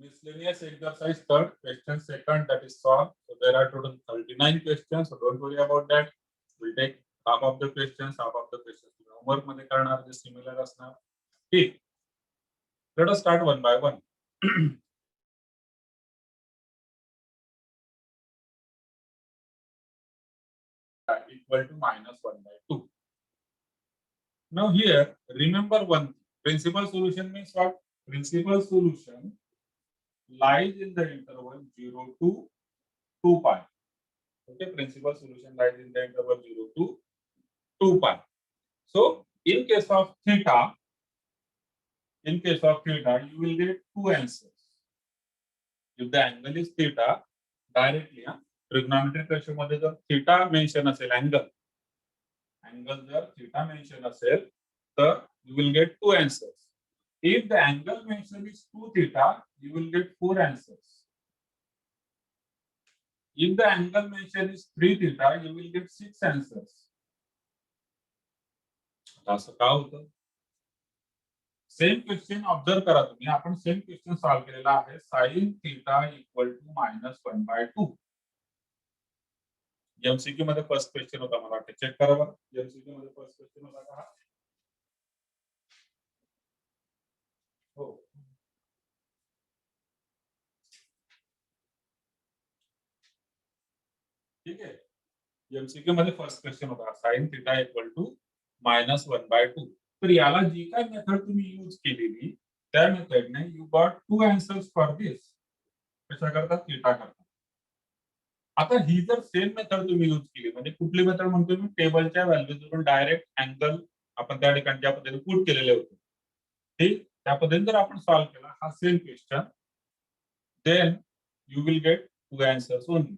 Miscellaneous exercise third, question second, that is solved. So there are total 39 questions. So don't worry about that. We'll take half of the questions, half of the questions. Homework मध्ये करणार जे similar असणार. ठीक. Let us start one by one. Equal to minus 1 by 2. Now here, remember one principal solution means what? Principal solution lies in the interval 0 to 2 pi. Okay, principal solution lies in the interval 0 to 2 pi. So in case of theta, you will get two answers. If the angle is theta, directly, trigonometric ratio मध्ये जर theta mention असेल angle जर theta mention असेल तर you will get two answers. If the angle mention is 2 theta, you will get four answers. If the angle mention is 3 theta, you will get six answers. असं का होतं? Same question observe करा तुम्ही. आपण same question solve केलेला आहे. Sine theta equal to -1 by 2. MCQ मध्ये first question होता मला वाटतं. चेक करा बरं. एमसीक्यू मध्ये फर्स्ट क्वेश्चन होता का? हो. ठीक आहे. एमसीक्यू मध्ये फर्स्ट क्वेश्चन होता sine theta equal to -1 by 2. तर याला जी काय मेथड तुम्ही यूज केलेली त्या मेथडने you got two answers for this. कशा करता? थीटा करता. आता ही जर सेम मेथड तुम्ही यूज केली म्हणजे कुठली मेथड म्हणतो मी? टेबलच्या व्हॅल्यूजवरून डायरेक्ट अँगल आपण त्या ठिकाणी ज्या पद्धतीने पुट केलेले होते ठीक त्या पद्धतीने जर आपण सॉल्व केला हा same question then you will get two answers only.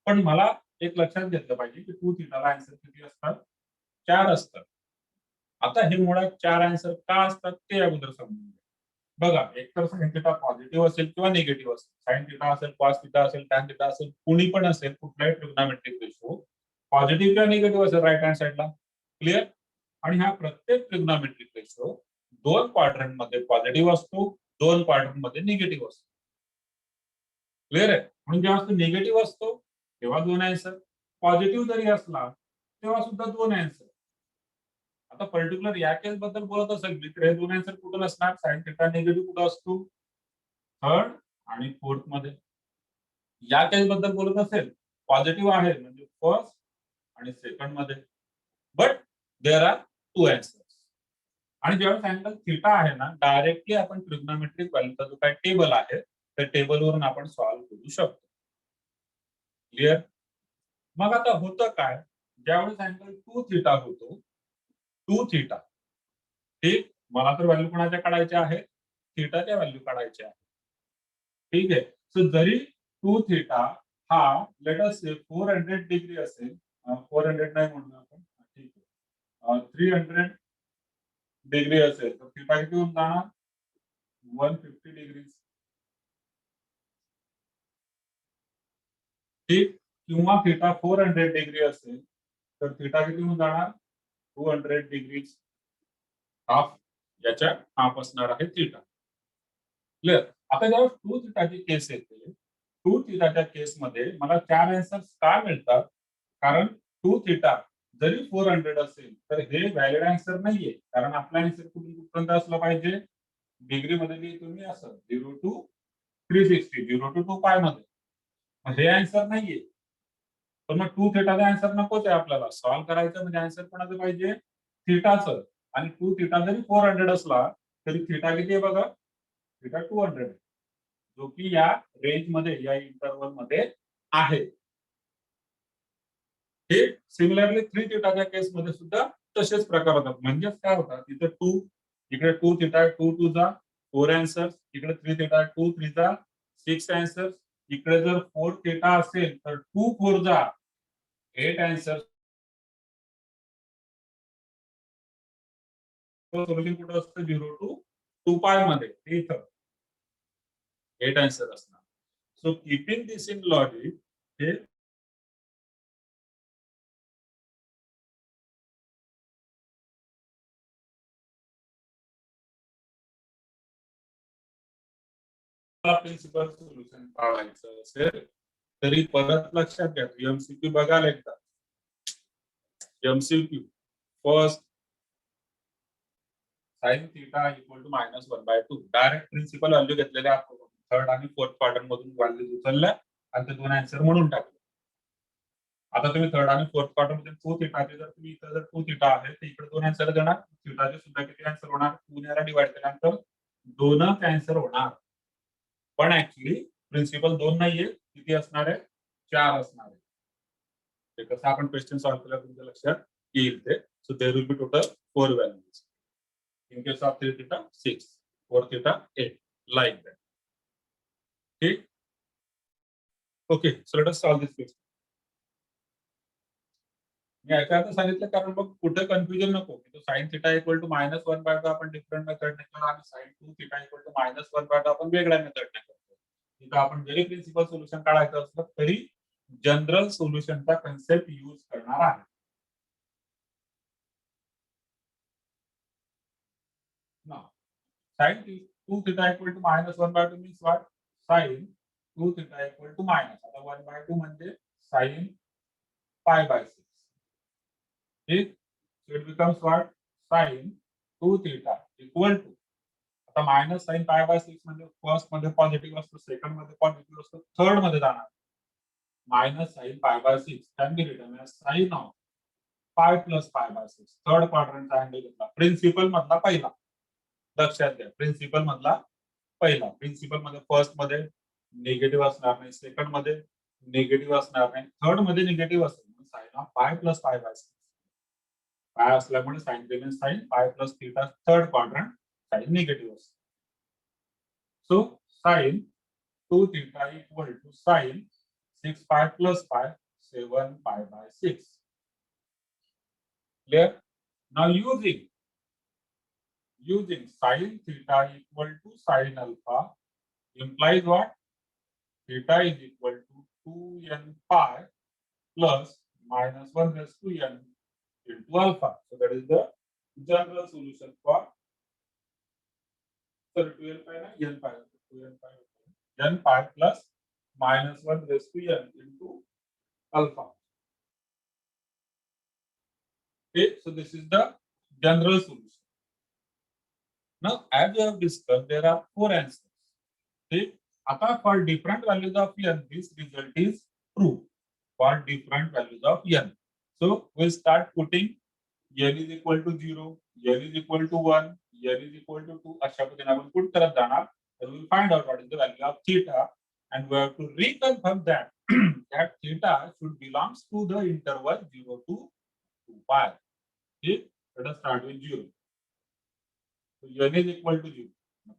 पण मला एक लक्षात घेतलं पाहिजे की टू थीटाला आन्सर किती असतात? 4 असतात. आता हे मुळात 4 आन्सर का असतात ते अगोदर समजून घ्या. बघा एकतर साइन थिटा पॉझिटिव्ह असेल किंवा निगेटिव्ह असेल. साइन थिटा असेल, कॉस थिटा असेल, टॅन थिटा असेल, कुणी पण असेल कुठलाही ट्रिग्नोमेट्रिक रेशो पॉझिटिव्ह किंवा निगेटिव्ह असेल राईट हँड साइडला. क्लिअर? आणि हा प्रत्येक ट्रिग्नोमेट्रिक रेशो दोन क्वाड्रंट मध्ये पॉझिटिव्ह असतो, दोन क्वाड्रंट मध्ये निगेटिव्ह असतो. क्लिअर आहे? म्हणून जेव्हा निगेटिव्ह असतो तेव्हा दोन आन्सर, पॉझिटिव्ह जरी असला तेव्हा सुद्धा दोन आन्सर. आता पर्टिक्युलर या केस बद्दल बोलत असेल तर हे दोन आन्सर कुठून असणार? साइन थिटा निगेटिव्ह कुठं असतो? थर्ड आणि फोर्थ मध्ये. या केस बद्दल बोलत असेल पॉझिटिव्ह आहे म्हणजे फर्स्ट आणि सेकंड मध्ये. But there are two answers. आणि जेव्हा अँगल थीटा आहे ना डायरेक्टली आपण ट्रिग्नोमेट्रिक व्हॅल्यूचा जो काही टेबल आहे त्या टेबलवरून आपण सॉल्व्ह करू शकतो. क्लिअर? मग आता होतं काय? ज्यावेळेस अँगल 2 थीटा होतो 2 थीटा ठीक मला तर व्हॅल्यू कोणाच्या काढायच्या आहेत? थीटाच्या व्हॅल्यू काढायच्या आहेत. ठीक आहे. सो जरी 2 थीटा हा लेट अस से 400 डिग्री असेल 400 नाही म्हणून आपण ठीक आहे 300 डिग्री असेल तर थीटा किती होऊन जाणार? 150 डिग्री. ठीक किंवा थीटा 400 डिग्री असेल तर थीटा किती होऊन जाणार? 200 डिग्री. हाफ याच्या हाफ असणार आहे थीटा. क्लिअर? आता जेव्हा टू थीटाची केस येते टू थीटाच्या केसमध्ये मला चार आन्सर्स का मिळतात? कारण टू थीटा जरी 400 असेल तर हे व्हॅलिड आन्सर नाहीये. कारण आपला आन्सर कुठून कुठपर्यंत असला पाहिजे? डिग्री मध्ये लिहितो मी असं 0 टू 360 0 टू 2 पाय मध्ये. हे आन्सर नाहीये. पण मग टू थीटाचा आन्सर नकोच आहे आपल्याला. सॉल्व्ह करायचं म्हणजे आन्सर कोणाचं पाहिजे? थीटाचं. आणि टू थीटा जरी 400 असला तरी थीटा किती आहे बघा? थीटा 200 आहे. जो की या रेंज मध्ये या इंटरवल मध्ये आहे. हे सिमिलरली थ्री थिटाच्या केसमध्ये सुद्धा तसेच प्रकार होतात. म्हणजेच काय होतात तिथे 2 इकडे 2 थिटा 2 टू जा 4 आन्सर्स इकडे 3 थिटा 2 3 जा 6 आन्सर्स इकडे जर 4 थिटा असेल तर 2 4 जा 8 आन्सर्स. सोल्युशन कुठे असतं 0 टू 2 पाय मध्ये इथं 8 आन्सर असणार. So keeping this in logic हे प्रिन्सिपल सोल्युशन काढायचं असेल तरी परत लक्षात घ्या, एमसीक्यू बघाल एकदा. MCQ first sine theta equal to -1/2 direct principal value घेतलेल्या थर्ड आणि फोर्थ क्वाड्रंट मधून व्हॅल्यू उचलल्या आणि ते दोन आन्सर म्हणून टाकले. आता तुम्ही थर्ड आणि फोर्थ क्वाड्रंट मध्ये 2 थीटाचे जर तुम्ही इथं जर 2 थीटा आहे तर इकडे दोन आन्सर देणार. थीटाचे सुद्धा किती आन्सर होणार? 2 ने डिवाइड केल्यानंतर दोनच आन्सर होणार. पण ऍक्च्युली प्रिन्सिपल 2 नाहीये, किती असणार आहे? 4 असणार आहे. ते कसं आपण क्वेश्चन सॉल्व्ह केला तुमच्या लक्षात येईल ते. So there will be total 4 values. In case of 3 theta 6, 4 theta 8, like that. ठीक. Okay, so let us solve this question. मी याच्यात सांगितलं कारण मग कुठे कन्फ्युजन नको की तो sin theta इक्वल टू -1/2 आपण डिफरंट मेथडने केला आणि sin 2 theta इक्वल टू -1/2 आपण वेगळ्या मेथडने करतो. इथं आपण जरी प्रिन्सिपल सोल्युशन काढायचं असलं तरी जनरल सोल्युशनचा कन्सेप्ट यूज करणार आहे. Now, sin 2 theta equal to -1/2 means what? Sin 2 theta equal to minus. आता 1/2 म्हणजे sin pi/6. ठीक? So it becomes what? Sin 2 theta equal to आता मायनस sin pi/6 म्हणजे फर्स्ट मध्ये पॉझिटिव्ह असतो, सेकंड मध्ये पॉझिटिव्ह असतो, थर्ड मध्ये जाणार. Minus sin pi/6 can be written as sin of pi plus pi/6. Third क्वाड्रंटचा अँगल घेतला. प्रिन्सिपल मधला पहिला. लक्षात घ्या, प्रिन्सिपल मधला पहिला. प्रिन्सिपल मध्ये फर्स्ट मध्ये निगेटिव्ह असणार नाही, सेकंड मध्ये निगेटिव्ह असणार नाही, थर्ड मध्ये निगेटिव्ह असेल. Sine of pi plus pi/6. Pi असल्यामुळे sine remains sine, pi plus theta third quadrant sine negative असतो. So sine 2 theta equal to sine 6 pi plus pi 7 pi/6. Clear? Now using sin theta equal to sin alpha implies what? Theta is equal to 2n pi plus -1 raised to n into alpha. So that is the general solution for 2n pi na n pi 2n pi n pi plus -1 raised to n into alpha. Okay, so this is the general solution. Now, as we have discussed, there are 4 answers. Okay, आता for different values of n, this result is true for different values of n. So we'll start putting n is equal to 0, n is equal to 1, n is equal to 2. अशा पद्धतीने आपण put करत जाणार. Then we'll find out what is the value of theta, and we have to reconfirm that that theta should belongs to the interval 0 to 2 pi. Okay, let us start with 0. So n is equal to 0.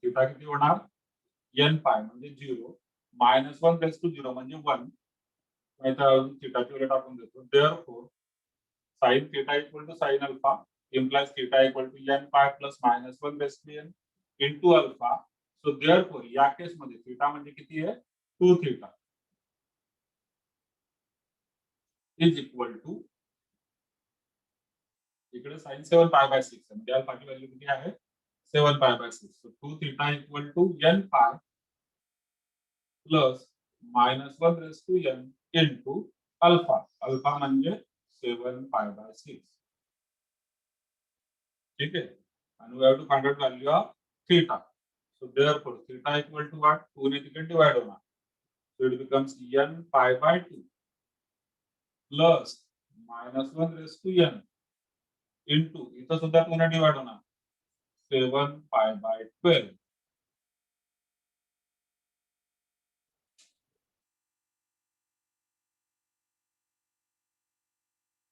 Theta किती होणार? n pi म्हणजे 0, -1 raised to 0 म्हणजे 1. इथं थीटाची value टाकून देतो. Therefore, sin theta equal to sin alpha implies theta equal to n pi plus -1 raised to n into alpha. So therefore, या केस मध्ये theta म्हणजे किती आहे? 2 theta is equal to इकडे sin 7 pi/6 म्हणजे अल्फाची व्हॅल्यू किती आहे? 7 pi/6. So 2 theta equal to n pi plus -1 raised to n into alpha. Alpha म्हणजे 7 pi/6. ठीक आहे. And we have to find out value of theta. So therefore, theta equal to what? 2 ने तिकडे divide होणार. So it becomes n pi/2 plus -1 raised to n into इथं सुद्धा 2 ने divide होणार. 7 pi/12.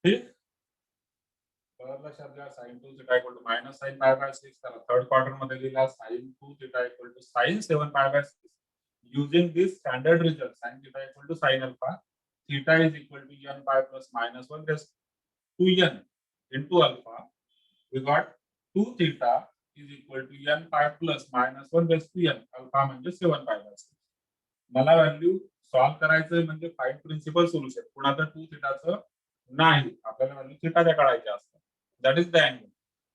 ठीक. लक्षात घ्या, sin 2 theta equal to minus sin pi/6. त्याला थर्ड क्वार्टर मध्ये लिहिला sin 2 theta equal to sin 7 pi/6. Using this standard result, sin theta equal to sin alpha, theta is equal to n pi plus -1 raised to n into alpha. We got 2 theta is equal to n pi plus -1 raised to n. Alpha म्हणजे 7 pi/6. मला value solve करायचं म्हणजे find principal solution. कुणाचं 2 थीटाचं नाही, आपल्याला value थीटाच्या काढायच्या असतात. That is the angle.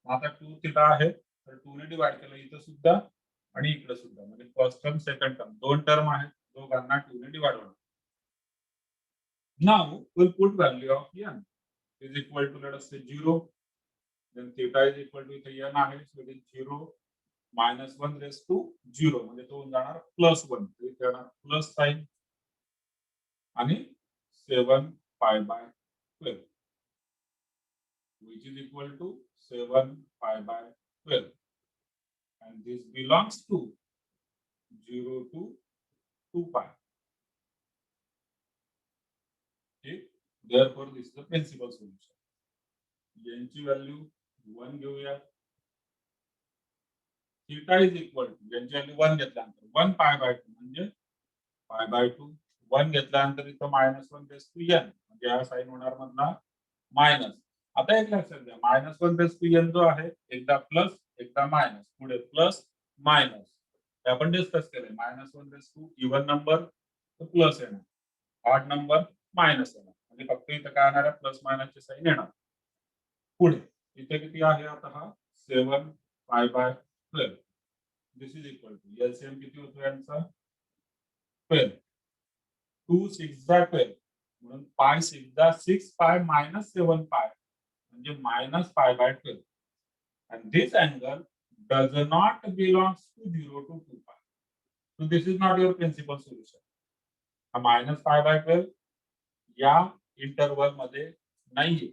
आता 2 थीटा आहे तर 2 ने डिवाइड केलं. इथं सुद्धा आणि इकडे सुद्धा म्हणजे फर्स्ट टर्म सेकंड टर्म दोन टर्म आहेत दोघांना 2 ने डिवाइड होणार. Now we'll put value of n is equal to let us say 0. Then theta is equal to इथे n आहे so it is 0 minus 1 raised to 0 म्हणजे तो जाणार प्लस 1 इथे येणार प्लस साइन आणि 7 pi by 12 which is equal to 7 pi by 12 and this belongs to 0 to 2 pi. Okay? Therefore, this is the principal solution. यांची value 1 घेऊया. Theta is equal to यांची value 1 घेतल्यानंतर 1 पाय बाय 2 म्हणजे pi by 2 1 घेतल्यानंतर इथं -1 raise to n म्हणजे हा sign होणार मधला मायनस. आता एक लक्षात घ्या -1 रेस टू n जो आहे एकदा प्लस एकदा मायनस पुढे प्लस मायनस हे आपण डिस्कस केले -1 रेस टू इवन नंबर तर प्लस येणार ऑड नंबर मायनस येणार म्हणजे फक्त इथं काय येणार आहे प्लस मायनसचे साइन येणार. पुढे इथे किती आहे आता हा 7 pi by 12 this is equal to LCM किती होतो यांचा 12 2 6 जा 12 म्हणून पाय 6 जा 6 पाय minus 7 पाय म्हणजे minus पाय by 12 and this angle does not belongs to 0 to 2 pi. So this is not your principal solution. हा minus पाय बाय 12 या इंटरवल मध्ये नाहीये.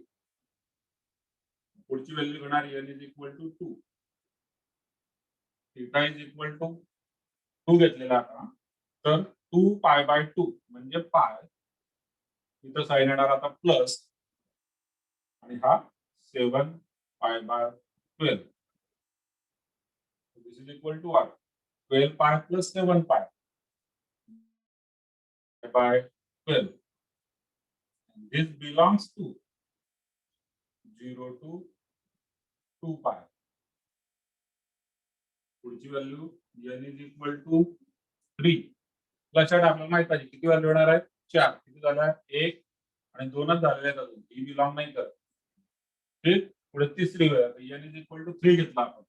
पुढची व्हॅल्यू घेणार n is equal to 2 theta is equal to 2 घेतलेला आता तर 2 पाय बाय 2 म्हणजे पाय इथं साइन येणार आता प्लस आणि हा 7 pi by 12 this is equal to what 12 pi plus 7 pi by 12 and this belongs to 0 to 2 pi. पुढची value n is equal to 3 लक्षात आपल्याला माहित पाहिजे किती व्हॅल्यू येणार आहे 4 किती झाला 1 आणि 2च झालेले आहेत अजून ही बिलॉंग नाही करत. ठीक पुढे तिसरी वेळ n इज इक्वल टू 3 घेतला आपण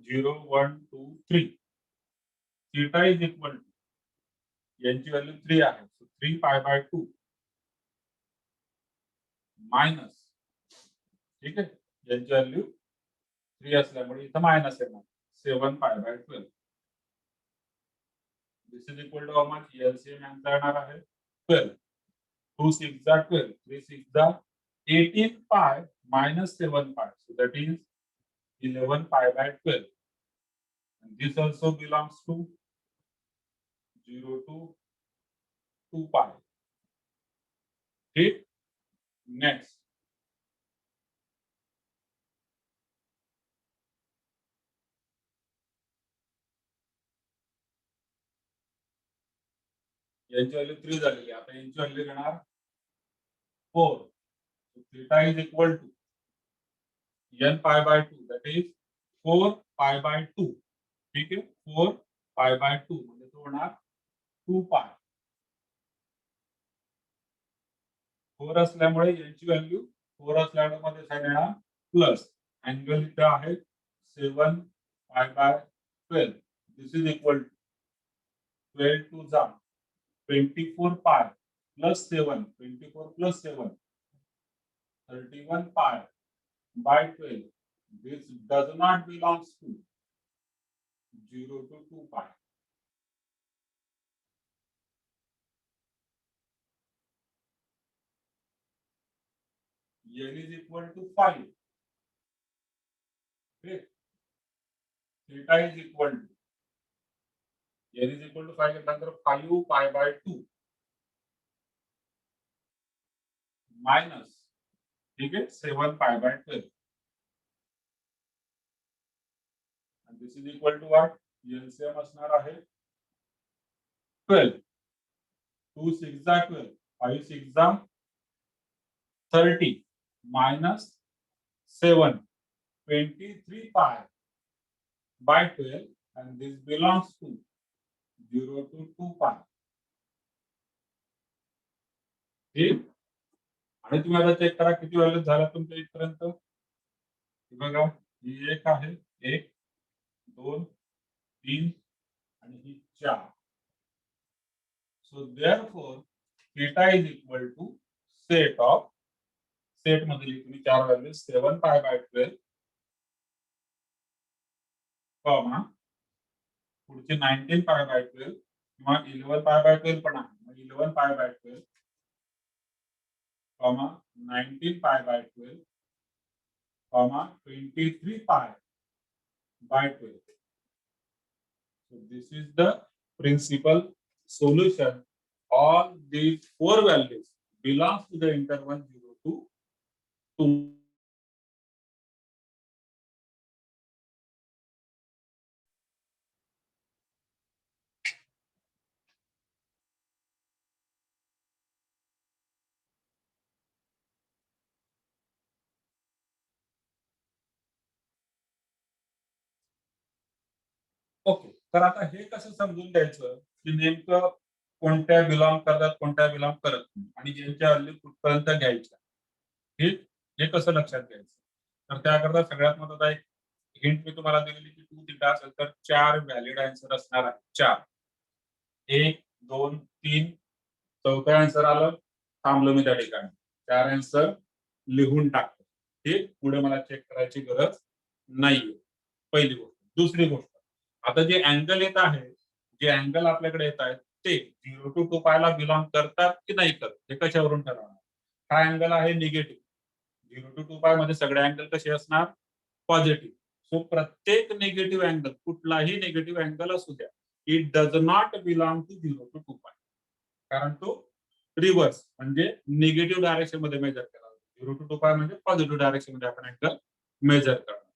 0 1 2 3 थीटा इज इक्वल टू यांची व्हॅल्यू 3 आहे सो 3 पाय बाय 2 मायनस ठीक आहे यांची व्हॅल्यू 3 असल्यामुळे इथं मायनस येणार 7 pi by 12 this is equal to how much LCM यांचा येणार आहे 12 2 6 जा 12 3 6 जा 18 pi minus 7 pi. So that is 11 pi by 12. And this also belongs to 0 to 2 pi. Okay. Next. यांची व्हॅल्यू 3 झालेली आता यांची व्हॅल्यू घेणार 4 so theta is equal to n pi by 2 that is 4 pi by 2 ठीक आहे 4 pi by 2 म्हणजे तो होणार 2 pi 4 असल्यामुळे यांची व्हॅल्यू 4 असल्यामुळे साइन येणार प्लस अँगल इथे आहे 7 pi by 12 this is equal to 12 two जा 24 pi plus 7 24 plus 7 31 pi by 12 this does not belongs to 0 to 2 pi. n is equal to 5 okay theta is equal to n is equal to 5 घेतल्यानंतर 5 pi by 2 minus ठीक आहे 7 pi by 12 and this is equal to what LCM असणार आहे 12 2 6 जा 12 5 6 जा 30 minus 7 23 pi by 12 and this belongs to 0 to 2 pi. ठीक आणि तुम्ही आता चेक करा किती व्हॅल्यू झाला तुमच्या इथपर्यंत बघा ही एक आहे 1 2 3 आणि ही 4. So therefore theta is equal to set of set मधली तुम्ही 4 व्हॅल्यू 7 पाय बाय 12 कॉमा पुढचे 19 पाय बाय 12 किंवा 11 पाय बाय 12 पण आहे. मग 11 पाय बाय 12 कॉमा 19 पाय बाय 12 कॉमा 23 पाय by 12. So this is the principal solution. All these 4 values belongs to the interval 0 to 2. Okay, तर आता हे कसं समजून घ्यायचं की नेमकं कोणत्या बिलॉंग करतात कोणत्या बिलॉंग करत नाही आणि ज्यांच्या व्हॅल्यू कुठपर्यंत घ्यायच्या हे हे कसं लक्षात घ्यायचं. तर त्याकरता सगळ्यात महत्त्वाचा एक हिंट मी तुम्हाला दिलेली की 2 थीटा असेल तर 4 व्हॅलिड आन्सर असणार आहे. 4 1 2 3 चौथा आन्सर आलं, थांबलो मी त्या ठिकाणी. 4 आन्सर लिहून टाकतो. हे पुढे मला चेक करायची गरज नाहीये. पहिली गोष्ट. दुसरी गोष्ट, आता जे अँगल येत आहे, जे अँगल आपल्याकडे येत आहेत ते 0 टू 2 पायला बिलॉंग करतात की नाही करत हे कशावरून ठरवणार. हा अँगल आहे निगेटिव्ह. 0 टू 2 पाय मध्ये सगळे अँगल कसे असणार, पॉझिटिव्ह. सो प्रत्येक निगेटिव्ह अँगल, कुठलाही निगेटिव्ह अँगल असू द्या, it does not belong to 0 to 2 pi, कारण तो रिव्हर्स म्हणजे निगेटिव्ह डायरेक्शन मध्ये मेजर करणार. 0 टू 2 पाय म्हणजे पॉझिटिव्ह डायरेक्शन मध्ये आपण अँगल मेजर करणार.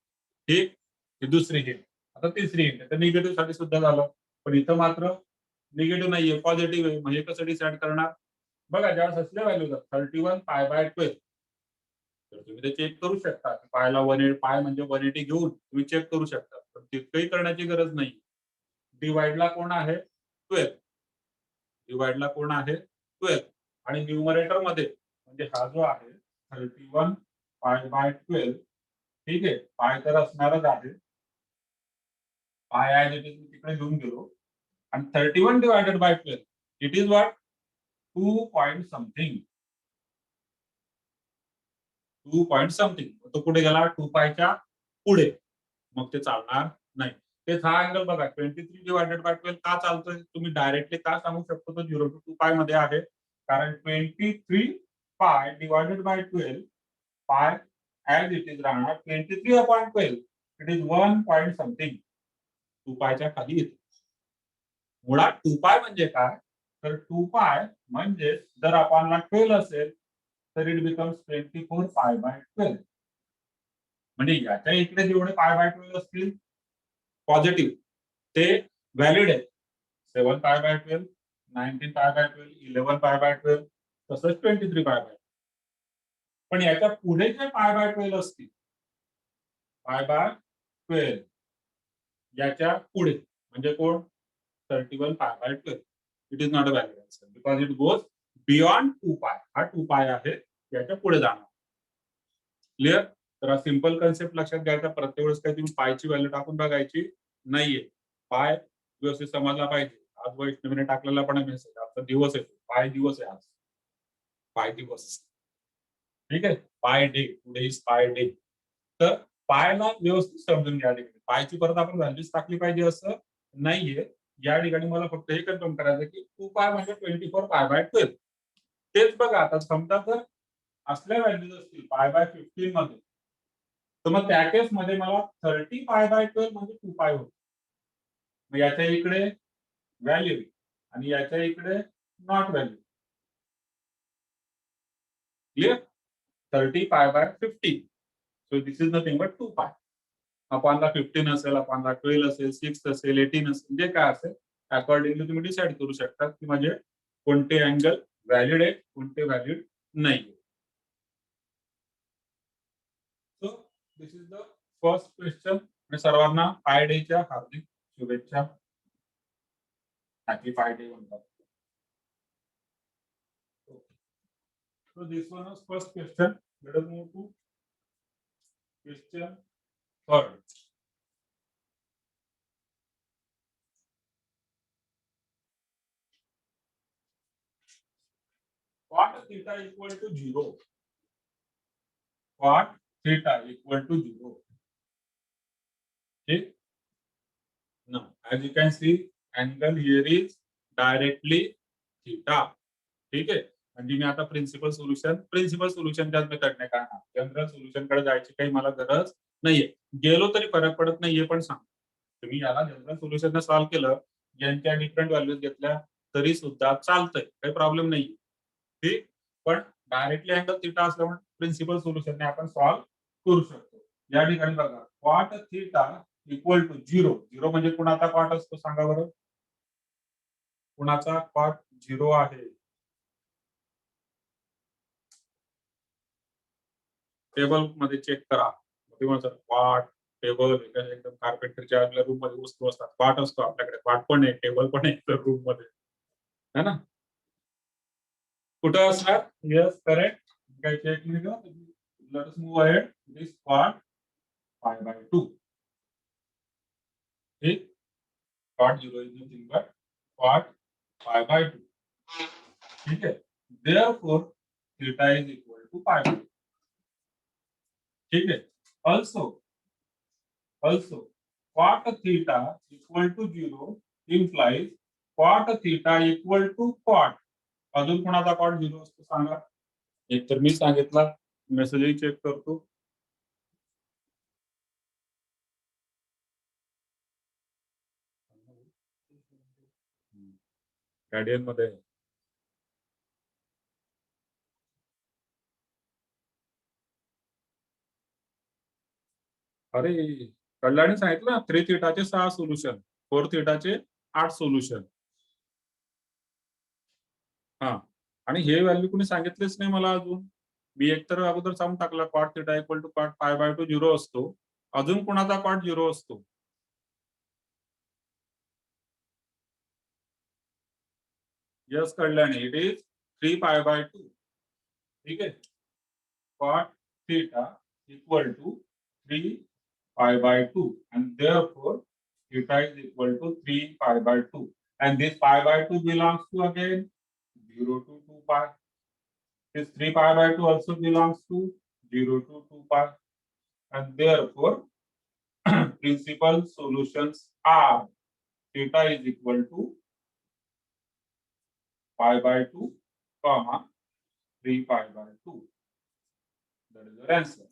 ठीक, ही दुसरी हिंट. आता तिसरी हिंट, तर निगेटिव्ह साठी सुद्धा झालं, पण इथं मात्र निगेटिव्ह नाहीये, पॉझिटिव्ह आहे. म्हणजे कसं डिसाइड करणार, बघा ज्यावेळेस असल्या व्हॅल्यू 31 पाय बाय 12 तर तुम्ही ते चेक करू शकता. पायला 180 पाय म्हणजे 180 घेऊन तुम्ही चेक करू शकता. पण तितकंही करण्याची गरज नाही. डिवाइडला कोण आहे 12, डिवाइडला कोण आहे 12 आणि न्यूमरेटर मध्ये म्हणजे हा जो आहे 31 पाय बाय 12, ठीक आहे, पाय तर असणारच आहे. पाय ॲज इट इज मी तिकडे घेऊन गेलो आणि 31 divided by 12 it is what 2 point something. 2 point something. तो कुठे गेला 2 पायच्या पुढे, मग ते चालणार नाही. तेच हा अँगल बघा 23 डिवायडेड बाय 12 का चालतोय, तुम्ही डायरेक्टली का सांगू शकतो तो 0 टू 2 पाय मध्ये आहे, कारण 23 पाय डिवायडेड बाय 12 पाय ॲज इट इज राहणार 23 upon 12 it is 1 point something. 2 पायच्या खाली येते. मुळात 2 पाय म्हणजे काय, तर 2 पाय म्हणजे जर अपॉनला 12 असेल तर इट बिकम्स 24 पाय बाय 12. म्हणजे याच्या इकडे जेवढे पाय बाय 12 असतील पॉझिटिव्ह ते व्हॅलिड आहे. 7 पाय बाय 12, 19 पाय बाय 12, 11 पाय बाय 12, तसंच 23 पाय बाय. पण याच्या पुढे जे पाय बाय 12 असतील, पाय बाय 12 याच्या पुढे म्हणजे कोण, 31 पाय by 12 it is not a valid answer because it goes beyond 2 पाय. हा 2 पाय आहे, याच्या पुढे जाणार. क्लिअर. तर हा सिंपल कन्सेप्ट लक्षात घ्यायचा. प्रत्येक वेळेस काही तुम्ही पायची व्हॅल्यू टाकून बघायची नाहीये. पाय व्यवस्थित समजला पाहिजे. आज वैष्णवीने टाकलेला पण मेसेज, आजचा दिवस आहे, पाय दिवस आहे आज, पाय दिवस. ठीक आहे, पाय डे, टुडे इज पाय डे. तर पायला व्यवस्थित समजून घ्या. पायची परत आपण व्हॅल्यूज टाकली पाहिजे असं नाहीये. या ठिकाणी मला फक्त हे कन्फर्म करायचं की 2 पाय म्हणजे 24 पाय बाय 12. तेच बघा, आता समजा जर असल्या व्हॅल्यूज असतील पाय बाय 15 मध्ये, तर मग त्या केस मध्ये मला 30 पाय बाय 12 म्हणजे 2 पाय होतो. मग याच्या इकडे व्हॅल्यू आणि याच्या इकडे not value. Clear. 30 pi by 15, so this is nothing but 2 पाय. अपॉनला 15 असेल, अपॉनला 12 असेल, 6 असेल, 18 असेल, जे काय असेल अकॉर्डिंगली तुम्ही डिसाइड करू शकता की म्हणजे कोणते अँगल व्हॅलिड आहे, कोणते व्हॅलिड नाही. So this is the first question. सर्वांना पाय डेच्या हार्दिक शुभेच्छा. हॅपी पाय डे म्हणतात. So this one was first question. Let us move to question third. cot theta equal to 0. Cot theta equal to 0. Okay. Now, as you can see, angle here is directly theta. ठीक आहे. म्हणजे मी आता principal सोल्युशनच्या मेथडने काढणार. General सोल्युशनकडे जायची काही मला गरज नाहीये. गेलो तरी फरक पडत नाहीये पण सांग. तुम्ही याला जनरल सोल्युशनने सॉल्व्ह केलं, यांच्या डिफरंट व्हॅल्यूज घेतल्या तरी सुद्धा चालतंय. काही प्रॉब्लेम नाही. ठीक. पण डायरेक्टली अँगल थीटा असल्यामुळे प्रिन्सिपल सोल्युशनने आपण सॉल्व्ह करू शकतो. या ठिकाणी बघा कॉट थीटा इक्वल टू 0. 0 म्हणजे कुणाचा कॉट असतो सांगा बरं. कुणाचा कॉट 0 आहे. टेबल मध्ये चेक करा. कॉट टेबल एकदम कार्पेंटरच्या आपल्या रूम मध्ये वस्तू असतात. कॉट असतो आपल्याकडे. कॉट पण आहे, टेबल पण आहे रूम मध्ये, है ना. कुठं असणार. Yes correct. काही चेक नाही का. Let us move ahead. This cot π/2. ठीक. Cot 0 is nothing but cot π/2. ठीक है. Therefore, theta is equal to π/2. ठीक है. Also, cot theta equal to 0 implies cot theta equal to cot. अजून कोणाचा कॉट 0 असतो सांगा. एक तर मी सांगितला. मेसेजही चेक करतो. गार्डियन मध्ये अरे कल्याणी सांगितलं ना 3 थीटाचे 6 सोल्युशन, 4 थीटाचे 8 सोल्युशन. हा. आणि हे व्हॅल्यू कोणी सांगितलेच नाही मला अजून. मी एकतर अगोदर सांगून टाकला cot theta equal to cot π/2 0 असतो. अजून कोणाचा कॉट 0 असतो. Yes Kalyani it is 3π/2. ठीक है. cot theta equal to 3π/2 and therefore theta is equal to 3π/2 and this π/2 belongs to again 0 to 2 pi. This 3π/2 also belongs to 0 to 2 pi and therefore principal solutions are theta is equal to π/2 comma 3π/2. That is your answer.